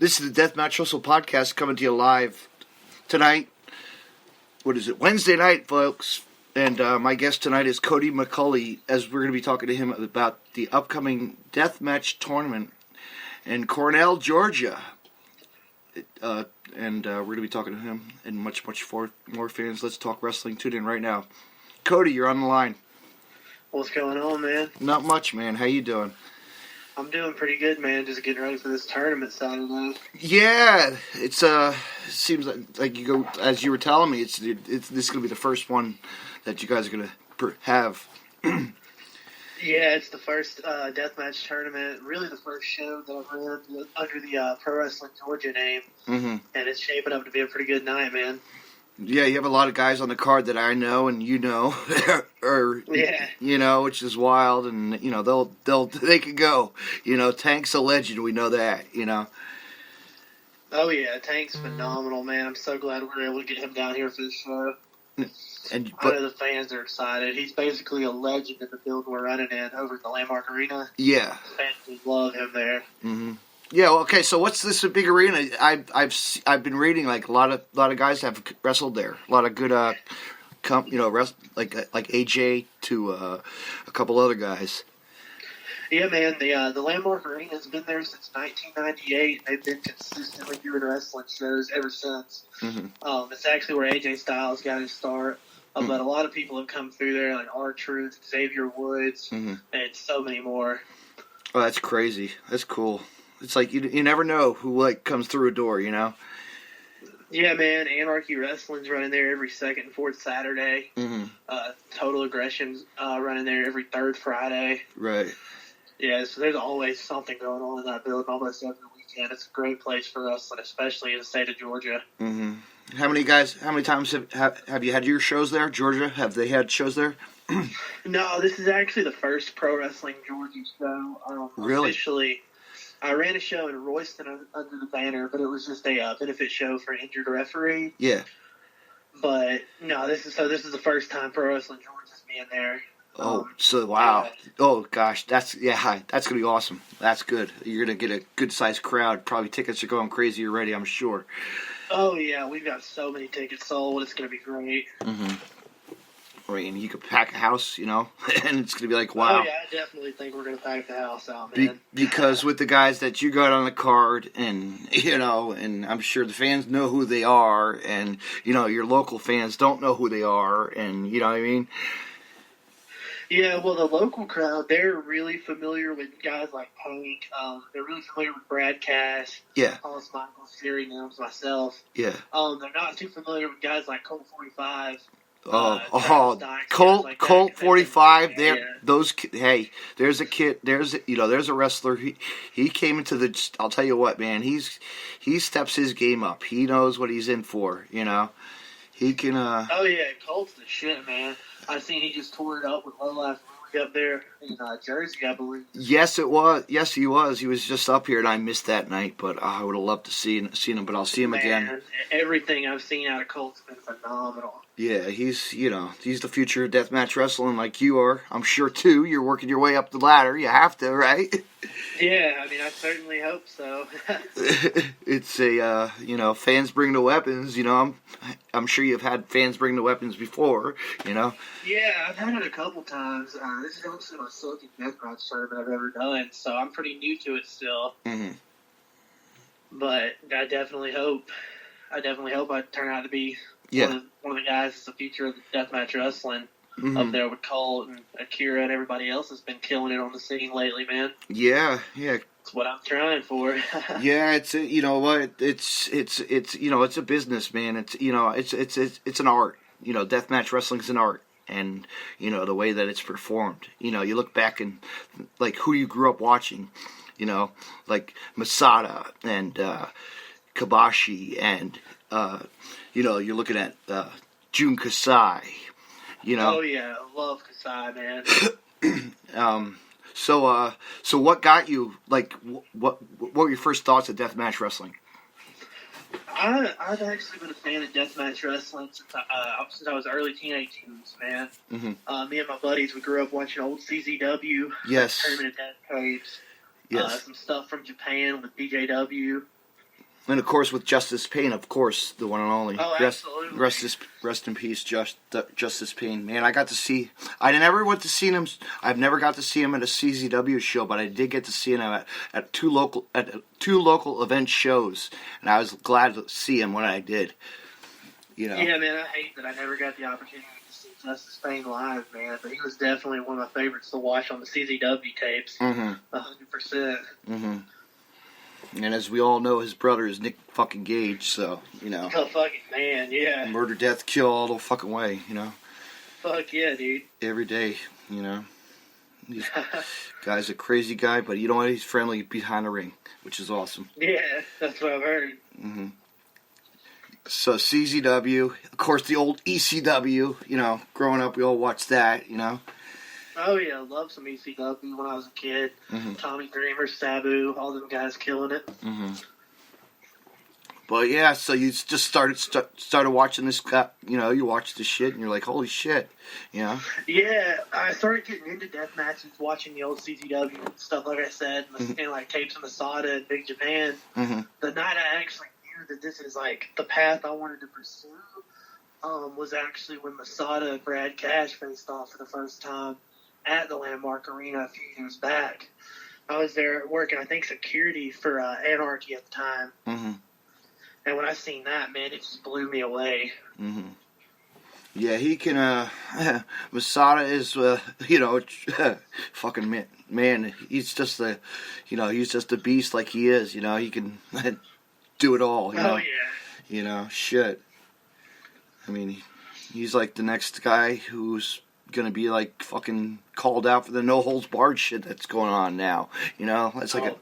This is the Deathmatch Wrestle podcast coming to you live tonight. What is it? Wednesday night, folks. And my guest tonight is Cody Mcculley, as we're going to be talking to him about the upcoming Deathmatch tournament in Cornell, Georgia. And we're going to be talking to him and much more fans. Let's talk wrestling. Tune in right now. Cody, you're on the line. What's going on, man? Not much, man. How you doing? I'm doing pretty good, man. Just getting ready for this tournament Saturday. Yeah, it seems like you go, as you were telling me, it's this is going to be the first one that you guys are going to have. Yeah, it's the first deathmatch tournament, really the first show that I've ran under the Pro Wrestling Georgia name, and it's shaping up to be a pretty good night, man. Yeah, you have a lot of guys on the card that I know and you know, or yeah, you know, which is wild, and you know they could go. You know, Tank's a legend. We know that. You know. Oh yeah, Tank's phenomenal, man. I'm so glad we were able to get him down here for this show. I know the fans are excited. He's basically a legend in the building we're running in over at the Landmark Arena. Yeah, Fans just love him there. Mm-hmm. Yeah, well, okay. So what's this big arena? I've been reading like a lot of guys have wrestled there. A lot of good, like AJ to a couple other guys. Yeah, man. The Landmark Arena has been there since 1998. They've been consistently doing wrestling shows ever since. It's actually where AJ Styles got his start. But a lot of people have come through there, like R-Truth, Xavier Woods, and so many more. Oh, that's crazy. That's cool. It's like you never know who like comes through a door, you know. Yeah, man. Anarchy Wrestling's running there every second and fourth Saturday. Total Aggression's running there every third Friday. Right. Yeah, so there's always something going on in that building almost every weekend. It's a great place for wrestling, especially in the state of Georgia. How many times have you had your shows there, Georgia? Have they had shows there? No, this is actually the first Pro Wrestling Georgia show. Really? Officially, I ran a show in Royston under the banner, but it was just a benefit show for an injured referee. Yeah. But no, this is the first time Pro Wrestling Georgia's being there. Wow. Yeah. Oh gosh, that's gonna be awesome. That's good. You're gonna get a good sized crowd. Probably tickets are going crazy already, I'm sure. Oh yeah, we've got so many tickets sold. It's gonna be great. Right, and you could pack a house, you know, and it's gonna be like wow. Oh yeah, I definitely think we're gonna pack the house out, man. Because with the guys that you got on the card, and you know, and I'm sure the fans know who they are, and you know, your local fans don't know who they are, and you know what I mean. Yeah, well, the local crowd, they're really familiar with guys like Tank. They're really familiar with Brad Cash. Yeah. Hollis Michaels, Jerry Nelms, myself. Yeah. They're not too familiar with guys like Colt 45. Colt 45. Hey, there's a kid. There's a wrestler. He came into the. I'll tell you what, man. He steps his game up. He knows what he's in for. You know, he can. Oh yeah, Colt's the shit, man. I seen he just tore it up with Low Life up there in Jersey, I believe. Yes, it was. Yes, he was. He was just up here, and I missed that night. But I would have loved to seen him. But I'll see him again. Everything I've seen out of Colt's been phenomenal. Yeah, he's the future of deathmatch wrestling, like you are. I'm sure too. You're working your way up the ladder. You have to, right? Yeah, I mean, I certainly hope so. It's a fans bring the weapons. You know, I'm sure you've had fans bring the weapons before. You know. Yeah, I've had it a couple times. This is actually my second deathmatch tournament I've ever done, so I'm pretty new to it still. But I definitely hope I turn out to be one of the guys that's the future of the deathmatch wrestling up there with Colt and Akira and everybody else has been killing it on the scene lately, man. Yeah. It's what I'm trying for. Yeah, it's it's a business, man. It's an art. You know, deathmatch wrestling's an art. And, you know, the way that it's performed. You know, you look back and, like, who you grew up watching. You know, like Masada and Kabashi and, you know, you're looking at Jun Kasai. You know. Oh, yeah. I love Kasai, man. So what got you, like, what were your first thoughts of deathmatch wrestling? I've actually been a fan of deathmatch wrestling since I was early teenage years, man. Me and my buddies, we grew up watching old CZW. Yes. Tournament of Death tapes. Yes. Some stuff from Japan with BJW. And of course, with Justice Payne, of course, the one and only. Oh, absolutely. Rest in peace, Justice Payne. Man, I never went to see him. I've never got to see him at a CZW show, but I did get to see him at two local event shows, and I was glad to see him when I did. Yeah, man, I hate that I never got the opportunity to see Justice Payne live, man. But he was definitely one of my favorites to watch on the CZW tapes. 100%. Mm-hmm. And as we all know, his brother is Nick fucking Gage, so, Oh, fucking man, yeah. Murder, death, kill all the fucking way, Fuck yeah, dude. Every day, He's guy's a crazy guy, but he's friendly behind the ring, which is awesome. Yeah, that's what I've heard. Mm-hmm. So CZW, of course, the old ECW. Growing up, we all watched that. Oh yeah, I loved some ECW when I was a kid. Mm-hmm. Tommy Dreamer, Sabu, all them guys killing it. Mm-hmm. But yeah, so you just started watching this. You watch this shit, and you're like, holy shit, Yeah, I started getting into death matches, watching the old CZW and stuff, like I said, and like tapes of Masada and Big Japan. Mm-hmm. The night I actually knew that this is like the path I wanted to pursue was actually when Masada and Brad Cash faced off for the first time at the Landmark Arena a few years back. I was there working, I think, security for Anarchy at the time. Mm-hmm. And when I seen that, man, it just blew me away. Mm-hmm. Yeah, he can, Masada is, fucking man, he's just he's just a beast like he is, he can do it all, Oh, yeah. Shit. I mean, he's like the next guy who's gonna be like fucking called out for the no holds barred shit that's going on now. It's like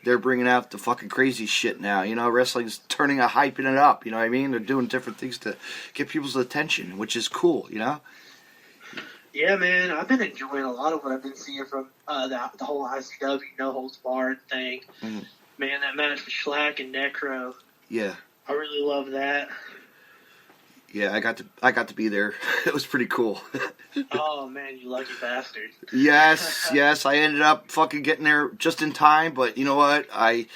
they're bringing out the fucking crazy shit now. Wrestling's turning hyping it up. You know what I mean? They're doing different things to get people's attention, which is cool. Yeah, man, I've been enjoying a lot of what I've been seeing from the whole ICW no holds barred thing. Mm-hmm. Man, that match with Schlack and Necro. Yeah, I really love that. Yeah, I got to be there. It was pretty cool. Oh man, you lucky bastard. Yes, I ended up fucking getting there just in time, but you know what? I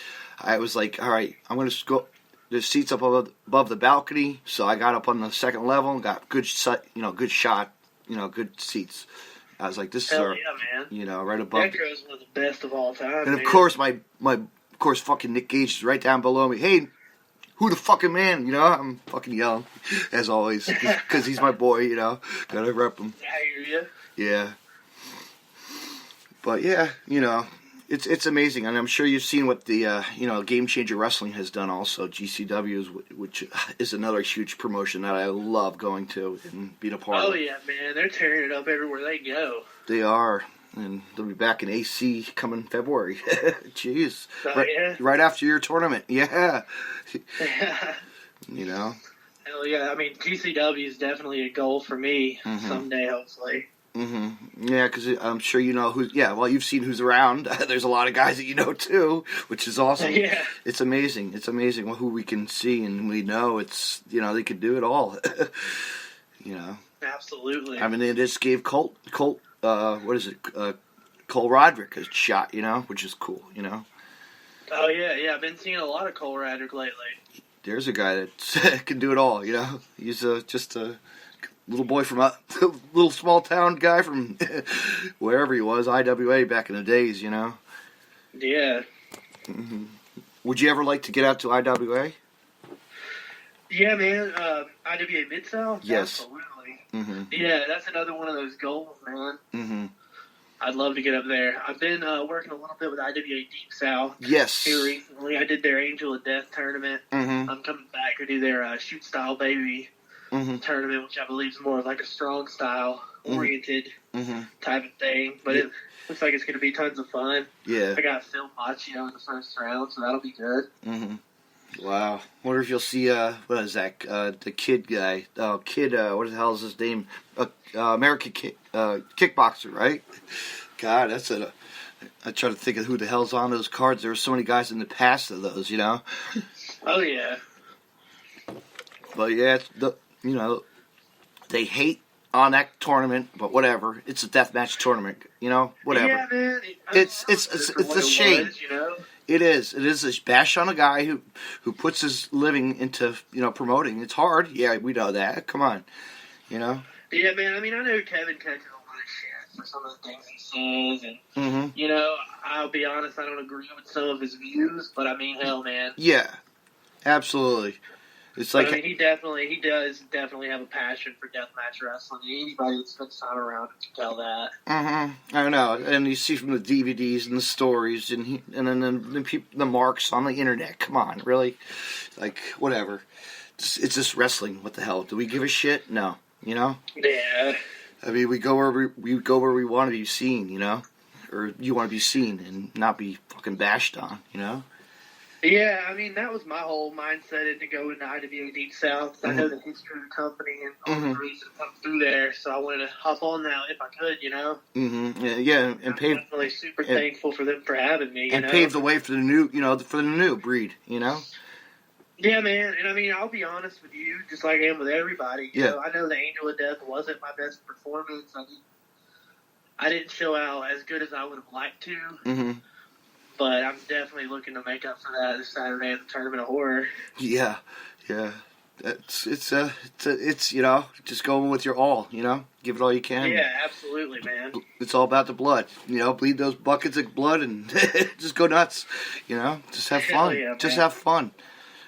was like, all right, I'm gonna go. There's seats up above the balcony, so I got up on the second level and got good shot, good seats. I was like, this Hell is yeah, man. Right above. Necro's one of the best of all time. And of course, of course, fucking Nick Gage is right down below me. Hey, who the fucking man? I'm fucking yelling, as always, because he's my boy, Gotta rep him. I hear you. Yeah. But yeah, it's amazing. And I'm sure you've seen what the, Game Changer Wrestling has done also. GCW, which is another huge promotion that I love going to and being a part of. Oh, yeah, man. They're tearing it up everywhere they go. They are. And they'll be back in AC coming February. Jeez. Yeah? Right after your tournament. Yeah. Hell yeah. I mean, GCW is definitely a goal for me someday, hopefully. Mm-hmm. Yeah, because I'm sure you know who. Yeah, well, you've seen who's around. There's a lot of guys that you know too, which is awesome. Yeah, it's amazing. It's amazing who we can see and we know. It's they can do it all. Absolutely. I mean, they just gave Colt. What is it? Cole Roderick a shot. Which is cool. Oh yeah. I've been seeing a lot of Cole Roderick lately. There's a guy that can do it all. He's just a little boy from a little small town guy from wherever he was, IWA back in the days, Yeah. Mm-hmm. Would you ever like to get out to IWA? Yeah, man. IWA Mid-South? Yes. Absolutely. Mm-hmm. Yeah, that's another one of those goals, man. Mm-hmm. I'd love to get up there. I've been working a little bit with IWA Deep South. Yes. Here recently. I did their Angel of Death tournament. Mm-hmm. I'm coming back to do their Shoot Style Baby tournament, which I believe is more of like a strong style oriented type of thing. But it looks like it's going to be tons of fun. Yeah. I got Phil Macchio in the first round, so that'll be good. Mm-hmm. Wow. Wonder if you'll see, what is that, the kid guy. What the hell is his name? American kickboxer, right? God, that's I try to think of who the hell's on those cards. There were so many guys in the past of those, Oh, yeah. But yeah, they hate on that tournament, but whatever. It's a deathmatch tournament, whatever. Yeah, man. It's a shame. It is. It is a bash on a guy who puts his living into, promoting. It's hard. Yeah, we know that. Come on. Yeah, man. I mean, I know Kevin catches a lot of shit for some of the things he says, and I'll be honest, I don't agree with some of his views, but I mean, hell, man. Yeah, absolutely. It's like, I mean, he does definitely have a passion for deathmatch wrestling. Anybody that spends time around him can tell that. I know, and you see from the DVDs and the stories, and then the marks on the internet. Come on, really? Like, whatever. It's just wrestling. What the hell? Do we give a shit? No. Yeah. I mean, we go where we want to be seen, or you want to be seen and not be fucking bashed on, Yeah, I mean, that was my whole mindset to go into IWA Deep South. I know the history of the company and all the reasons come through there, so I wanted to hop on now if I could, Yeah, and I'm definitely super thankful for them for having me, and pave the way for the new, for the new breed, Yeah, man, and I mean, I'll be honest with you, just like I am with everybody. You know, I know the Angel of Death wasn't my best performance. I didn't show out as good as I would have liked to. But I'm definitely looking to make up for that this Saturday at the Tournament of Horror. Yeah. It's just going with your all, give it all you can. Yeah, absolutely, man. It's all about the blood, bleed those buckets of blood and just go nuts, just have fun. Yeah, just have fun.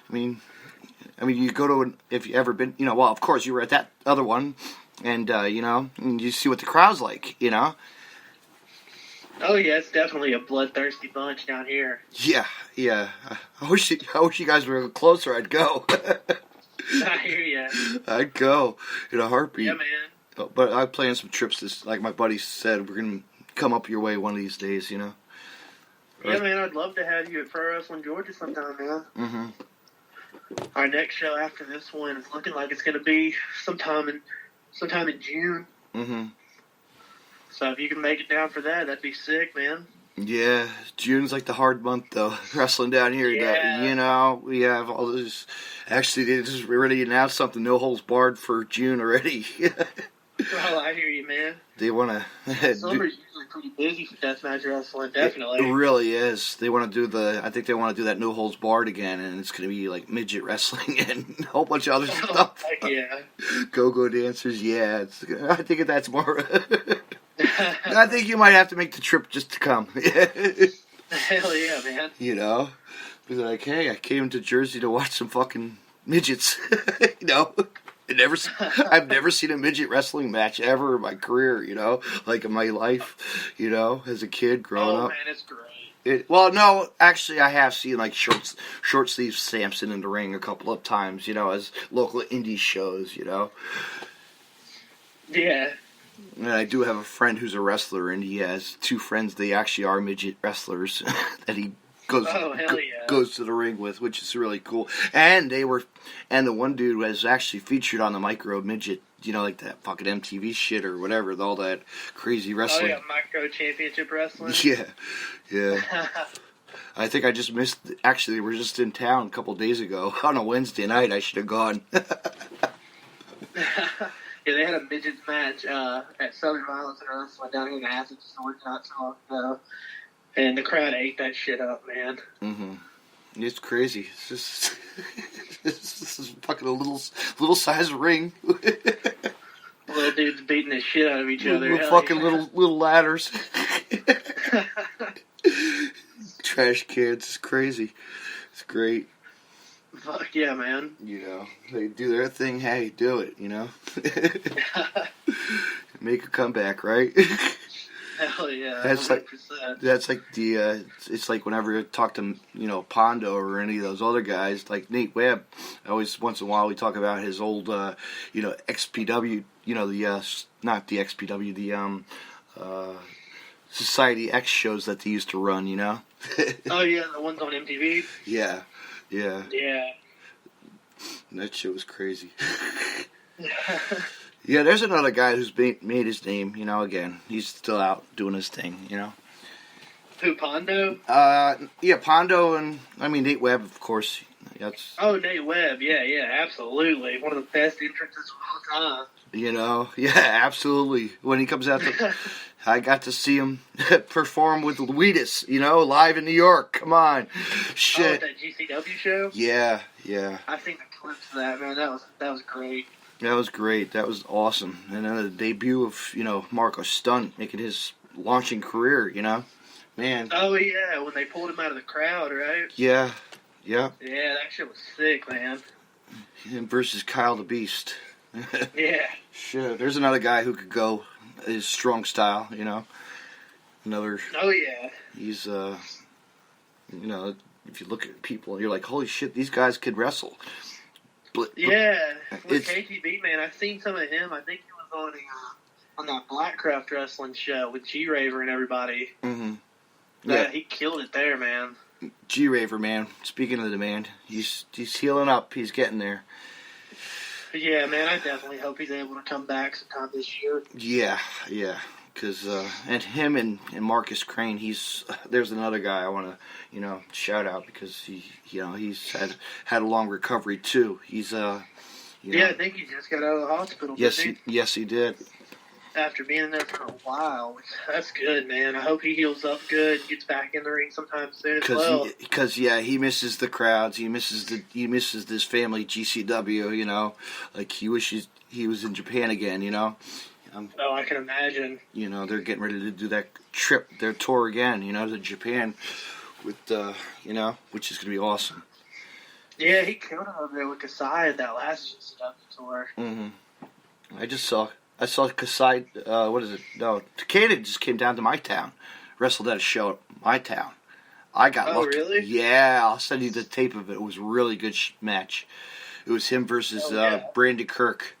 I mean, you go to if you ever been, well, of course you were at that other one, and and you see what the crowd's like, Oh yeah, it's definitely a bloodthirsty bunch down here. Yeah. I wish you guys were closer. I'd go. I hear ya. I'd go in a heartbeat. Yeah, man. But I'm planning some trips. Like my buddy said, we're gonna come up your way one of these days. Yeah, man. I'd love to have you at Pro Wrestling Georgia sometime, man. Our next show after this one is looking like it's gonna be sometime in June. So if you can make it down for that, that'd be sick, man. Yeah, June's like the hard month, though. Wrestling down here, yeah. We have all this. Actually, they just already announced something, no holds barred for June already. Well, I hear you, man. They want to. Summer's usually pretty busy for deathmatch wrestling, definitely. It really is. They want to do I think they want to do that no holds barred again, and it's going to be like midget wrestling and a whole bunch of other stuff. Heck yeah. Go-go dancers, yeah. I think that's more. I think you might have to make the trip just to come. Hell yeah, man. Be like, hey, I came to Jersey to watch some fucking midgets. I've never seen a midget wrestling match ever in my career, like in my life, as a kid growing up. Oh, man, it's great. No, actually, I have seen like short sleeve Samson in the ring a couple of times, as local indie shows, Yeah. And I do have a friend who's a wrestler, and he has two friends. They actually are midget wrestlers that he goes to the ring with, which is really cool. And the one dude was actually featured on the Micro Midget, like that fucking MTV shit or whatever, all that crazy wrestling. Oh yeah, Micro Championship Wrestling. Yeah. I think I just missed. Actually, they were just in town a couple days ago on a Wednesday night. I should have gone. Yeah, they had a midget match at Southern Violence and Wrestling down here in Athens, Georgia, not too long ago. And the crowd ate that shit up, man. It's crazy. It's just fucking a little size ring. Little dudes beating the shit out of each other. Little ladders. Trash cans. It's crazy. It's great. Fuck yeah, man. They do their thing. Hey, do it, Make a comeback, right? Hell yeah, that's 100%. That's like it's like whenever I talk to, Pondo or any of those other guys, like Nate Webb, always once in a while we talk about his old, XPW, not the XPW, the, Society X shows that they used to run, Oh yeah, the ones on MTV? Yeah. Yeah. That shit was crazy. Yeah, there's another guy who's made his name, again. He's still out doing his thing, Who, Pondo? Yeah, Pondo and, Nate Webb, of course, That's Nate Webb. Yeah, absolutely. One of the best entrances of all time. Yeah, absolutely. When he comes out, I got to see him perform with Louitas, live in New York. Come on, shit. That GCW show. Yeah. I seen the clips of that, man. That was great. That was great. That was awesome. And then the debut of Marco Stunt making his launching career. Man. Oh yeah, when they pulled him out of the crowd, right? Yeah. Yeah, that shit was sick, man. Him versus Kyle the Beast. Yeah. Shit, there's another guy who could go his strong style, Another. Oh yeah. He's if you look at people, you're like, holy shit, these guys could wrestle. With KTB, man, I've seen some of him. I think he was on that Blackcraft wrestling show with G-Raver and everybody. Mm-hmm. Yeah, he killed it there, man. G-Raver, man. Speaking of the man, he's healing up. He's getting there. Yeah, man, I definitely hope he's able to come back sometime this year. Yeah. Because and him and Marcus Crane, there's another guy I want to shout out because he's had a long recovery too. He's Yeah, I think he just got out of the hospital. Yes, he did. After being in there for a while, that's good, man. I hope he heals up good, gets back in the ring sometime soon as well. Because he misses the crowds, he misses this family GCW. Like he wishes he was in Japan again. I can imagine. They're getting ready to do their tour again. To Japan, with which is gonna be awesome. Yeah, he killed him over there with Kasai at that last GCW tour. Mm-hmm. I saw Kasai, what is it? No, Takeda just came down to my town. Wrestled at a show at my town. I got lucky. Oh, really? Yeah, I'll send you the tape of it. It was a really good match. It was him versus Brandon Kirk.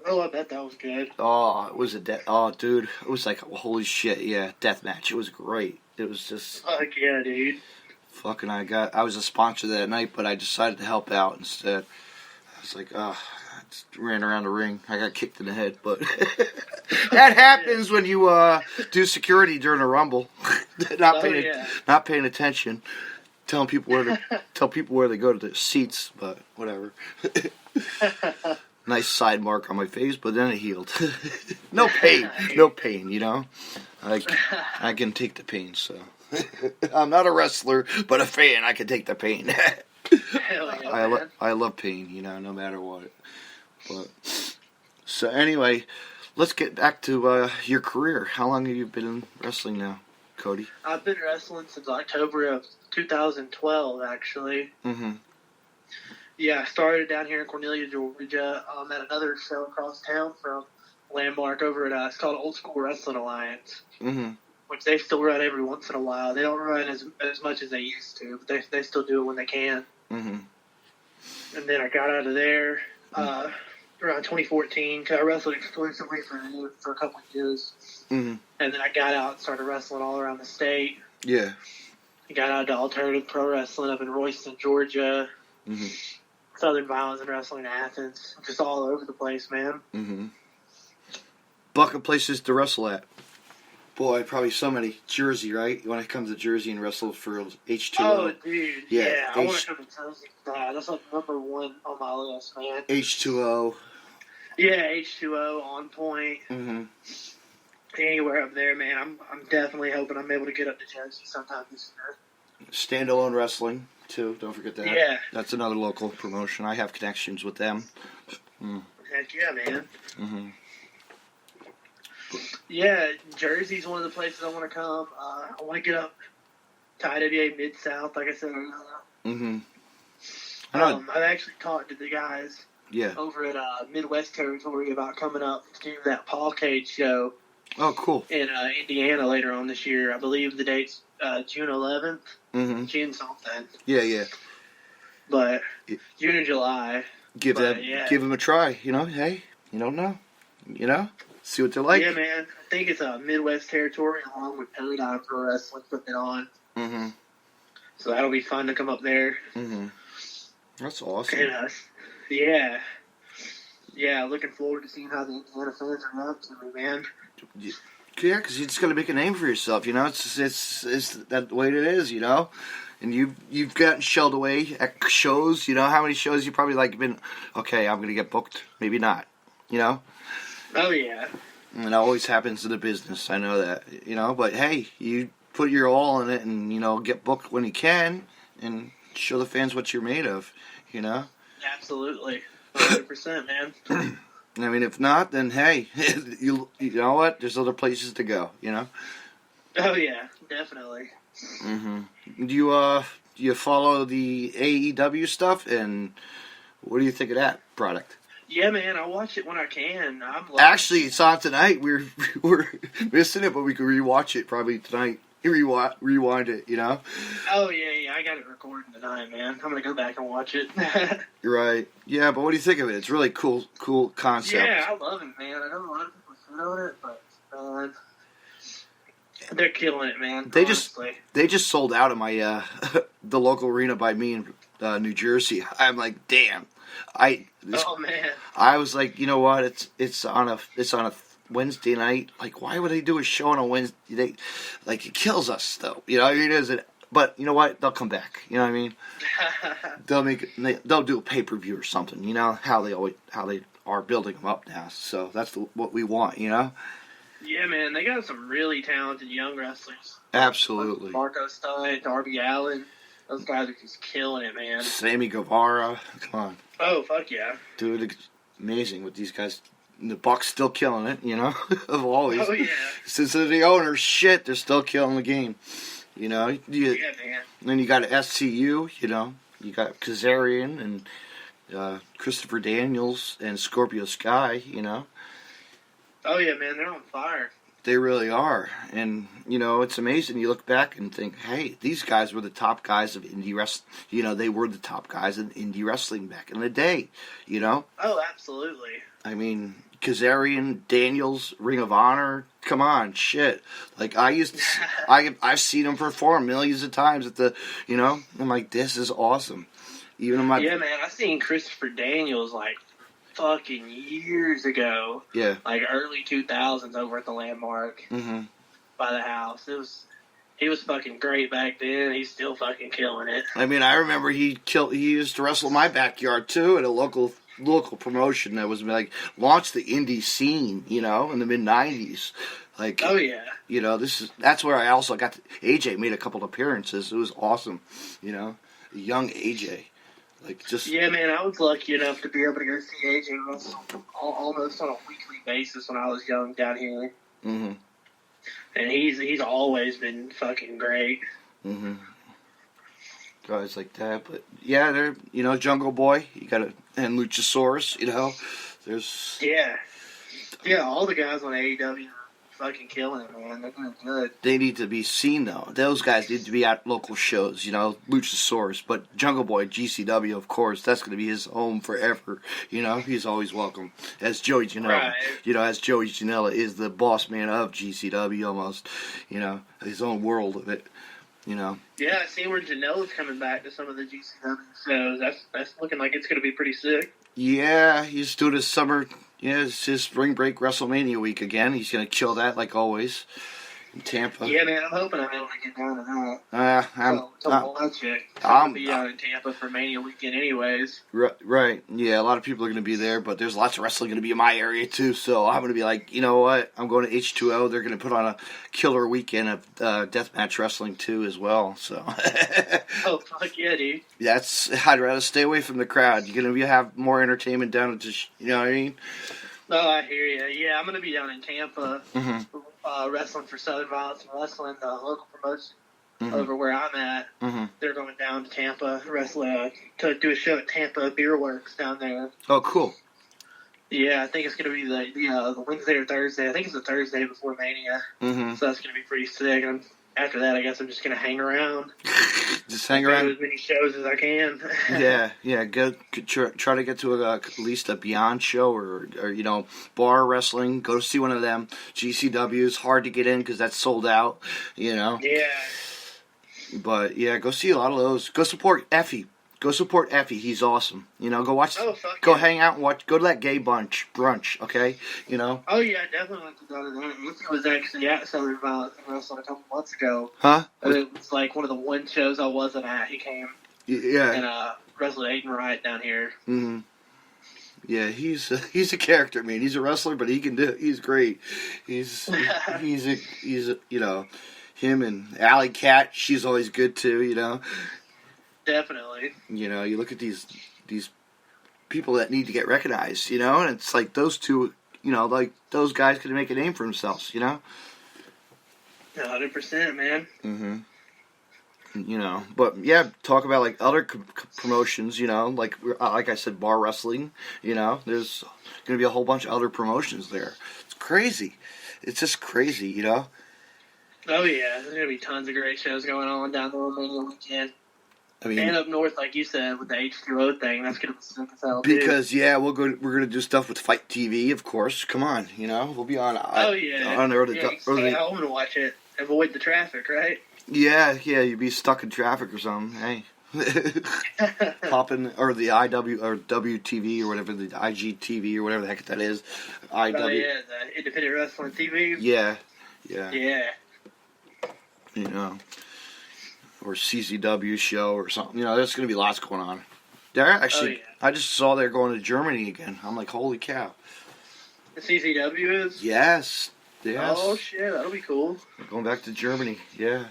Oh, I bet that was good. Oh, it was dude. It was like, holy shit, yeah, death match. It was great. It was just... Fuck yeah, dude. Fucking I was a sponsor that night, but I decided to help out instead. I was like, ran around the ring. I got kicked in the head, but that happens when you do security during a rumble. not paying attention, telling people where they go to the seats, but whatever. Nice side mark on my face, but then it healed. No pain, I can take the pain. So I'm not a wrestler, but a fan. I can take the pain. Hell yeah, I love pain, no matter what. But so anyway, let's get back to your career. How long have you been in wrestling now, Cody? I've been wrestling since October of 2012, actually. Mm-hmm. Yeah, I started down here in Cornelia, Georgia, at another show across town from Landmark over at it's called Old School Wrestling Alliance, which they still run every once in a while. They don't run as much as they used to, but they still do it when they can. Mm-hmm. And then I got out of there around 2014 because I wrestled exclusively for a couple of years. Mm-hmm. And then I got out and started wrestling all around the state. Yeah. I got out to alternative pro wrestling up in Royston, Georgia. Mm-hmm. Southern Violence and Wrestling in Athens. Just all over the place, man. Mm-hmm. Bucket places to wrestle at. Boy, probably so many. Jersey, right? You want to come to Jersey and wrestle for H2O? Oh, dude. Yeah, I want to come to Jersey. That's like number one on my list, man. H2O. Yeah, H2O, On Point. Mm-hmm. Anywhere up there, man. I'm definitely hoping I'm able to get up to Jersey sometime this year. Standalone Wrestling, too. Don't forget that. Yeah. That's another local promotion. I have connections with them. Heck yeah, man. Mm-hmm. Yeah, Jersey's one of the places I want to come. I want to get up to IWA Mid-South, like I said earlier. Mm-hmm. I've actually talked to the guys over at Midwest Territory about coming up to do that PodCast show. Oh, cool. In Indiana later on this year. I believe the date's June 11th. Mm-hmm. June something. Yeah. But June or July. Give them a try. Hey, you don't know. See what they're like. Yeah, man. I think it's a Midwest Territory along with Paradigm Pro Wrestling putting it on. Mm-hmm. So that'll be fun to come up there. Mm-hmm. That's awesome. And, yeah, looking forward to seeing how the Indiana fans are up to me, man. Yeah, because you just got to make a name for yourself, It's that way it is, And you've gotten shelled away at shows. You know how many shows you probably like been? Okay, I'm gonna get booked. Maybe not. You know. Oh yeah. And it always happens in the business. I know that. You know, but hey, you put your all in it, and get booked when you can, and show the fans what you're made of. You know. Absolutely, 100%, man. I mean, if not, then hey, you know what? There's other places to go. You know. Oh yeah, definitely. Do you follow the AEW stuff, and what do you think of that product? Yeah, man, I watch it when I can. Actually, it's on tonight. We're missing it, but we can rewatch it probably tonight. Rewind it, you know. Oh yeah, I got it recording tonight, man. I'm gonna go back and watch it. Right. Yeah, but what do you think of it? It's really cool concept. Yeah, I love it, man. I know a lot of people shit on it, but they're killing it, man. They just sold out of my the local arena by me in New Jersey. I'm like, damn. Oh man. I was like, you know what? It's on a Wednesday night. Like, why would they do a show on a Wednesday? It kills us though. You know, but you know what? They'll come back. You know what I mean? They'll do a pay-per-view or something. You know how they are building them up now. So that's what we want. You know. Yeah, man, they got some really talented young wrestlers. Absolutely. Marco Stunt, Darby Allin. Those guys are just killing it, man. Sammy Guevara. Come on. Oh, fuck yeah. Dude, it's amazing with these guys. The Bucks still killing it, you know, of always. Oh, yeah. Since they're the owners, shit, they're still killing the game. You know? Yeah, man. Then you got SCU, you know. You got Kazarian and Christopher Daniels and Scorpio Sky, you know. Oh, yeah, man, they're on fire. They really are. And, you know, it's amazing. You look back and think, hey, these guys were the top guys of indie wrestling. You know, they were the top guys in indie wrestling back in the day, you know? Oh, absolutely. I mean, Kazarian, Daniels, Ring of Honor, come on, shit. Like, I've seen them perform millions of times at the, you know? I'm like, this is awesome. Even in my... Yeah, man, I seen Christopher Daniels, fucking years ago. Yeah. Early 2000s over at the Landmark. By the house. He was fucking great back then. He's still fucking killing it. I mean, I remember he used to wrestle in my backyard too at a local promotion that was launched the indie scene, you know, in the mid '90s. Oh yeah. You know, that's where I also got AJ made a couple of appearances. It was awesome, you know, young AJ. Yeah, man, I was lucky enough to be able to go see AJ wrestle almost on a weekly basis when I was young down here. And he's always been fucking great. Guys like that, but yeah, they're, you know, Jungle Boy, and Luchasaurus, you know, there's... Yeah, all the guys on AEW fucking killing it, man. They're doing good. They need to be seen, though. Those guys need to be at local shows, you know, Luchasaurus. But Jungle Boy, GCW, of course, that's going to be his home forever. You know, he's always welcome. As Joey Janela. Right. You know, as Joey Janela is the boss man of GCW almost. You know, his own world of it. You know. Yeah, I see where Janela's coming back to some of the GCW shows. That's looking like it's going to be pretty sick. Yeah, he's doing his summer... Yeah, it's his spring break WrestleMania week again. He's going to kill that like always in Tampa. Yeah, man, I'm hoping I'm able to get down to that. I'll be out in Tampa for Mania weekend anyways. Right. Yeah, a lot of people are going to be there, but there's lots of wrestling going to be in my area too. So I'm going to be like, you know what? I'm going to H2O. They're going to put on a killer weekend of deathmatch wrestling too as well. So. Oh, fuck yeah, dude. I'd rather stay away from the crowd. You're going to have more entertainment down at you know what I mean? Oh, I hear you. Yeah, I'm going to be down in Tampa wrestling for Southern Violence and Wrestling, the local promotion over where I'm at. They're going down to Tampa wrestling to do a show at Tampa Beer Works down there. Oh, cool. Yeah, I think it's going to be the Wednesday or Thursday. I think it's the Thursday before Mania. So that's going to be pretty sick. And after that, I guess I'm just going to hang around. Just hang around. Do as many shows as I can. yeah. Try to get to at least a Beyond show or you know, bar wrestling. Go see one of them. GCW is hard to get in because that's sold out. You know. Yeah. But yeah, go see a lot of those. Go support Effie. Go support Effie. He's awesome. You know, go watch. Oh, fuck go yeah. hang out and watch. Go to that gay brunch. Okay, you know. Oh yeah, definitely went to go to that. Lucy was actually at Southern Wrestling a couple months ago. Huh? It was like one of the one shows I wasn't at. He came Yeah. and wrestled Aiden Wright down here. Mm-hmm. Yeah, he's a character, man. He's a wrestler, but he can do. He's great. He's you know, him and Alley Cat. She's always good too. You know. Definitely. You know, you look at these people that need to get recognized. You know, and it's like those two. You know, like those guys could make a name for themselves. You know. 100%, man. Mm-hmm. You know, but yeah, talk about like other promotions. You know, like I said, bar wrestling. You know, there's going to be a whole bunch of other promotions there. It's crazy. It's just crazy. You know. Oh yeah, there's gonna be tons of great shows going on down the Romania weekend. I mean, and up north, like you said, with the H2O thing, that's gonna be sick as hell too. because yeah, we're gonna do stuff with Fight TV, of course. Come on, you know, we'll be on. Oh yeah, on there. Stay home and watch it. Avoid the traffic, right? Yeah, you'd be stuck in traffic or something. Hey, pop in or the IW or WTV or whatever the IGTV or whatever the heck that is. IW. Oh yeah, the Independent Wrestling TV. Yeah. Yeah. You know, or CCW show or something. You know, there's going to be lots going on. They're actually, I just saw they're going to Germany again. I'm like, holy cow. The CCW is? Yes. Oh, shit, that'll be cool. They're going back to Germany, yeah.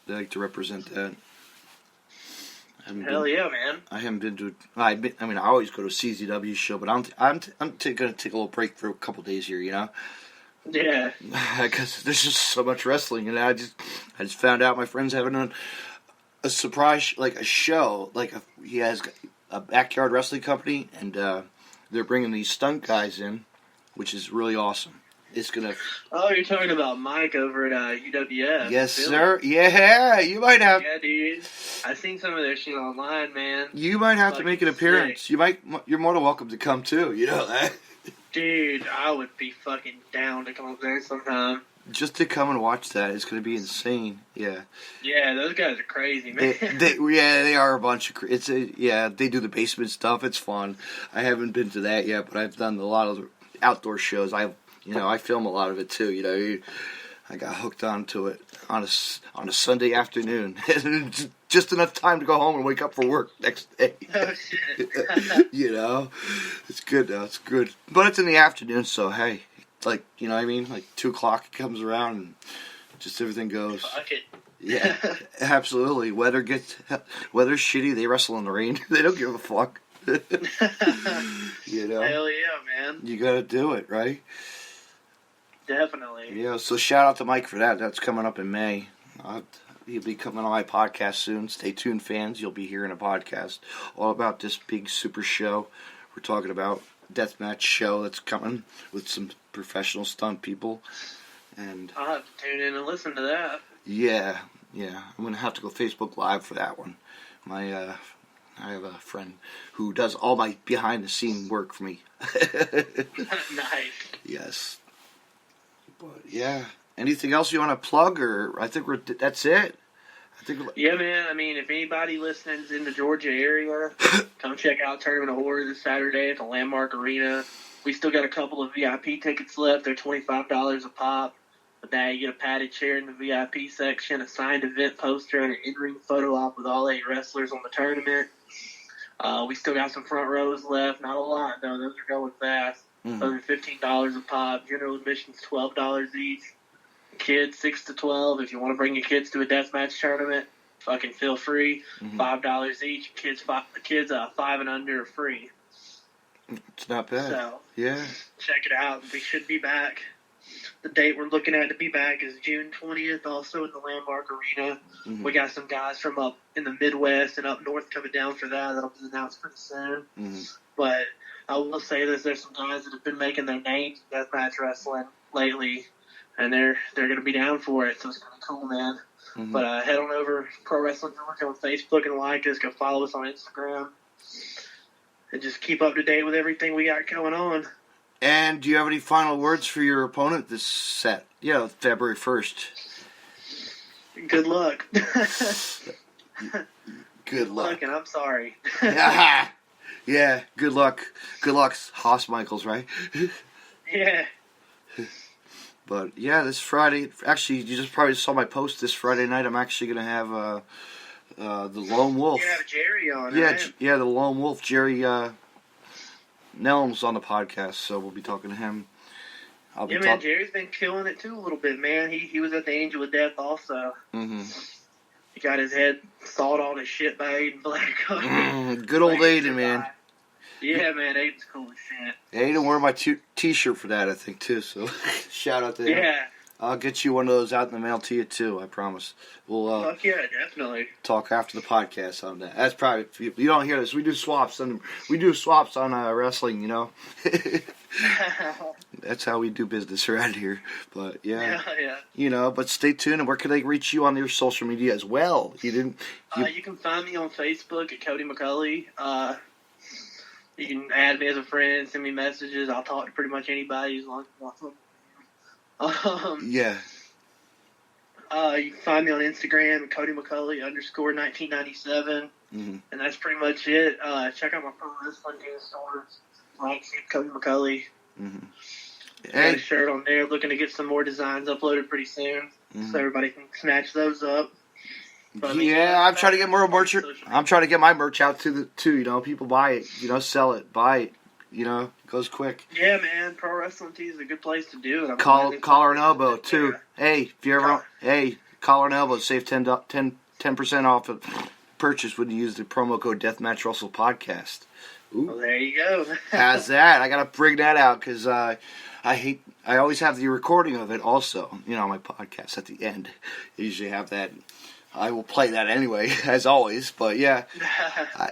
They like to represent that. Hell yeah, man. I haven't been to, I mean, I always go to a CZW show, but I'm going to take a little break for a couple days here, you know? Yeah. Because there's just so much wrestling, and I just found out my friend's having a surprise, like a show, he has a backyard wrestling company, and they're bringing these stunt guys in, which is really awesome. It's gonna. Oh, you're talking about Mike over at UWF. Yes, sir. Yeah, you might have. Yeah, dude. I've seen some of their shit online, man. You might have to make an appearance. Sick. You're more than welcome to come too. You know that. Dude, I would be fucking down to come up there sometime. Just to come and watch that, it's going to be insane. Yeah. Yeah, those guys are crazy, man. They are a bunch of. They do the basement stuff. It's fun. I haven't been to that yet, but I've done a lot of outdoor shows. I film a lot of it too. You know, I got hooked onto it on a Sunday afternoon, just enough time to go home and wake up for work next day. Oh shit. You know, it's good though. It's good, but it's in the afternoon, so hey. Like, you know what I mean? Like 2 o'clock it comes around and just everything goes. Fuck it. Yeah, absolutely. Weather's shitty, they wrestle in the rain. They don't give a fuck. You know? Hell yeah, man. You gotta do it, right? Definitely. Yeah, so shout out to Mike for that. That's coming up in May. He'll be coming on my podcast soon. Stay tuned, fans. You'll be hearing a podcast all about this big super show we're talking about. Deathmatch show that's coming with some professional stunt people, and I'll have to tune in and listen to that. yeah, I'm gonna have to go Facebook Live for that one. I have a friend who does all my behind the scene work for me. Nice. Yes, but yeah. Anything else you want to plug, or I think that's it. Yeah, man. I mean, if anybody listening is in the Georgia area, come check out Tournament of Horror this Saturday at the Landmark Arena. We still got a couple of VIP tickets left. They're $25 a pop. With that, you get a padded chair in the VIP section, a signed event poster, and an in-ring photo op with all 8 wrestlers on the tournament. We still got some front rows left. Not a lot, though. Those are going fast. Mm-hmm. Those are $15 a pop. General admission's $12 each. Kids 6 to 12. If you want to bring your kids to a deathmatch tournament, fucking feel free. Mm-hmm. $5 each. Kids 5 and under are free. It's not bad. So yeah, check it out. We should be back. The date we're looking at to be back is June 20th. Also in the Landmark Arena. Mm-hmm. We got some guys from up in the Midwest and up north coming down for that. That'll be announced pretty soon. Mm-hmm. But I will say this: there's some guys that have been making their names in deathmatch wrestling lately. And they're going to be down for it, so it's going to be cool, man. Mm-hmm. But head on over to Pro Wrestling Georgia on Facebook and like us. Go follow us on Instagram. And just keep up to date with everything we got going on. And do you have any final words for your opponent this set? Yeah, February 1st. Good luck. Good luck. And I'm sorry. Yeah, good luck. Good luck, Haas Michaels, right? Yeah. But yeah, this Friday, actually, you just probably saw my post this Friday night. I'm actually going to have the Lone Wolf. You have Jerry on, Yeah, right? the Lone Wolf, Jerry Nelms on the podcast, so we'll be talking to him. Man, Jerry's been killing it too a little bit, man. He was at the Angel of Death also. Mm-hmm. He got his head sawed on his shit by Aiden Black. Good old Aiden, man. Yeah, man, Aiden's cool as shit. Aiden wore my T-shirt for that, I think, too, so shout out to him. Yeah. I'll get you one of those out in the mail to you, too, I promise. We'll Fuck yeah, definitely. talk after the podcast on that. That's probably, if you don't hear this, we do swaps on wrestling, you know. That's how we do business around here. But yeah. You know, but stay tuned. And where can they reach you on your social media as well? You can find me on Facebook at Cody Mcculley. You can add me as a friend, send me messages. I'll talk to pretty much anybody as long as yeah. You can find me on Instagram at Cody Mcculley _1997. Mm-hmm. And that's pretty much it. Check out my pro wrestling news stores. TheBlackSheep, Cody Mcculley. Mm-hmm. Got a shirt on there. Looking to get some more designs uploaded pretty soon, so everybody can snatch those up. But, I'm trying to get more merch. I'm trying to get my merch out too. You know, people buy it. You know, sell it, buy it. You know, it goes quick. Yeah, man. Pro Wrestling Tee is a good place to do it. Collar and elbow too. Hey, if you ever collar and elbow, save 10% off of purchase when you use the promo code Deathmatch Russell Podcast. Ooh. Well, there you go. How's that? I gotta bring that out because I always have the recording of it also. You know, on my podcast at the end. I usually have that. I will play that anyway, as always. But yeah,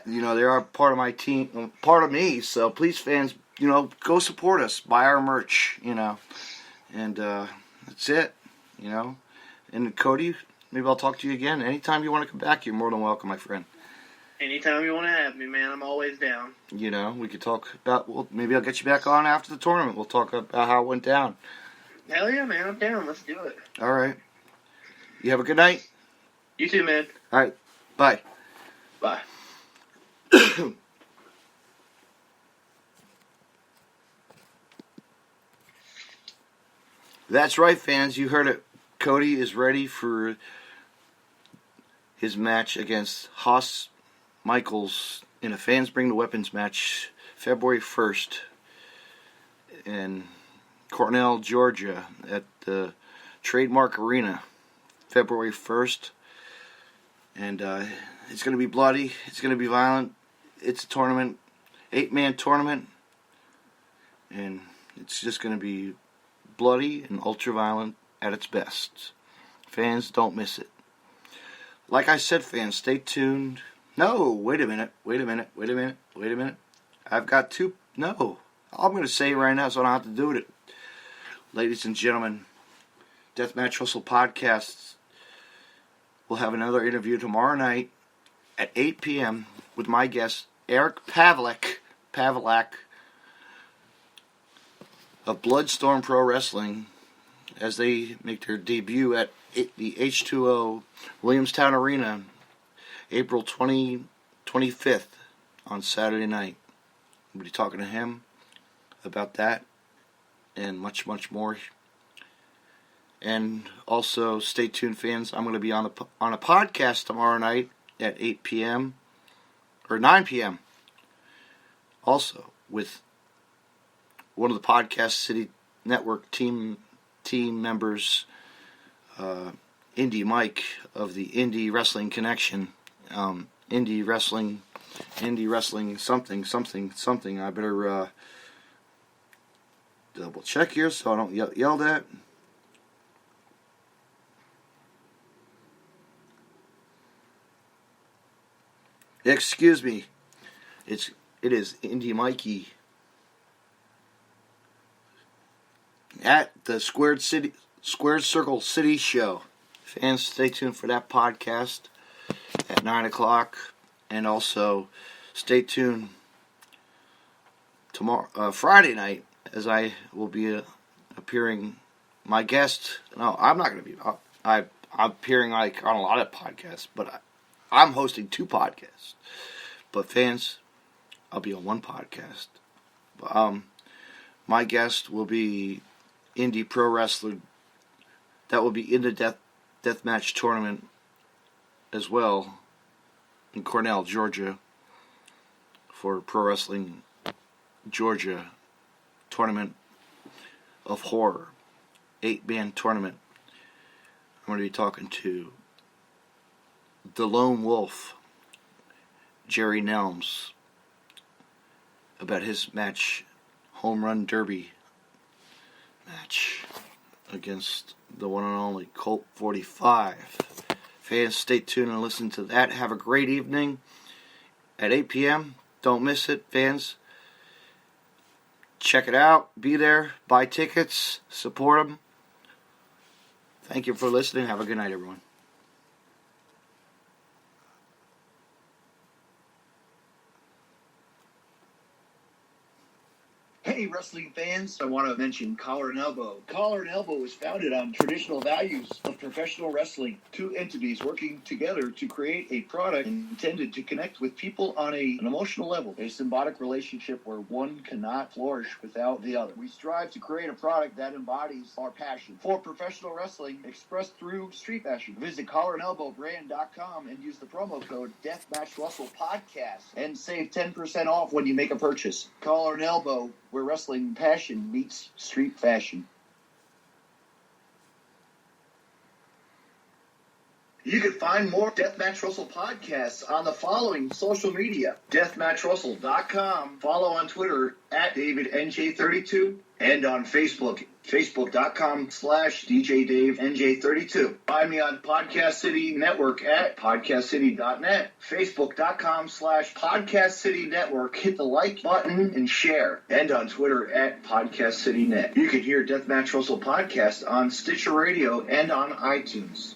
you know, they are part of my team, part of me. So please, fans, you know, go support us, buy our merch, you know, and that's it, you know. And Cody, maybe I'll talk to you again anytime you want to come back. You're more than welcome, my friend. Anytime you want to have me, man, I'm always down. You know, we could talk about. Well, maybe I'll get you back on after the tournament. We'll talk about how it went down. Hell yeah, man, I'm down. Let's do it. All right. You have a good night. You too, man. All right. Bye. Bye. That's right, fans. You heard it. Cody is ready for his match against Haas Michaels in a Fans Bring the Weapons match February 1st in Cornell, Georgia at the Trademark Arena February 1st. And it's going to be bloody. It's going to be violent. It's a tournament, 8-man tournament. And it's just going to be bloody and ultra-violent at its best. Fans, don't miss it. Like I said, fans, stay tuned. No, wait a minute. I've got two. No. All I'm going to say right now so I don't have to do it. Ladies and gentlemen, Deathmatch Russell Podcast will have another interview tomorrow night at 8 p.m. with my guest, Eric Pavlak of Bloodstorm Pro Wrestling, as they make their debut at the H2O Williamstown Arena April 25th on Saturday night. We'll be talking to him about that and much, much more. And also, stay tuned, fans. I'm going to be on a podcast tomorrow night at 8 p.m. or 9 p.m. Also, with one of the Podcast City Network team members, Indy Mike of the Indy Wrestling Connection. Indy Wrestling something. I better double check here so I don't get yelled at. Excuse me. It is Indy Mikey at the Squared Circle City Show. Fans, stay tuned for that podcast at 9 o'clock. And also, stay tuned tomorrow, Friday night, as I will be appearing. My guest, no, I'm not going to be. I'm appearing like on a lot of podcasts, but I'm hosting 2 podcasts. But fans, I'll be on 1 podcast. My guest will be Indy pro wrestler that will be in the deathmatch tournament as well in Cornell, Georgia, for Pro Wrestling Georgia Tournament of Horror, 8-man tournament. I'm going to be talking to the Lone Wolf, Jerry Nelms, about his match, Home Run Derby match against the one and only Colt 45. Fans, stay tuned and listen to that. Have a great evening at 8 p.m. Don't miss it, fans. Check it out. Be there. Buy tickets. Support them. Thank you for listening. Have a good night, everyone. Hey, wrestling fans, I want to mention Collar and Elbow. Collar and Elbow is founded on traditional values of professional wrestling. 2 entities working together to create a product intended to connect with people on an emotional level. A symbiotic relationship where one cannot flourish without the other. We strive to create a product that embodies our passion for professional wrestling expressed through street fashion. Visit collarandelbowbrand.com and use the promo code DeathmatchRussellPodcast and save 10% off when you make a purchase. Collar and Elbow, where wrestling passion meets street fashion. You can find more Deathmatch Russell podcasts on the following social media. DeathmatchRussell.com. Follow on Twitter at DavidNJ32 and on Facebook. Facebook.com/DJDaveNJ32. Find me on Podcast City Network at PodcastCity.net. Facebook.com/Podcast City Network. Hit the like button and share. And on Twitter at PodcastCityNet. You can hear Deathmatch Russell podcast on Stitcher Radio and on iTunes.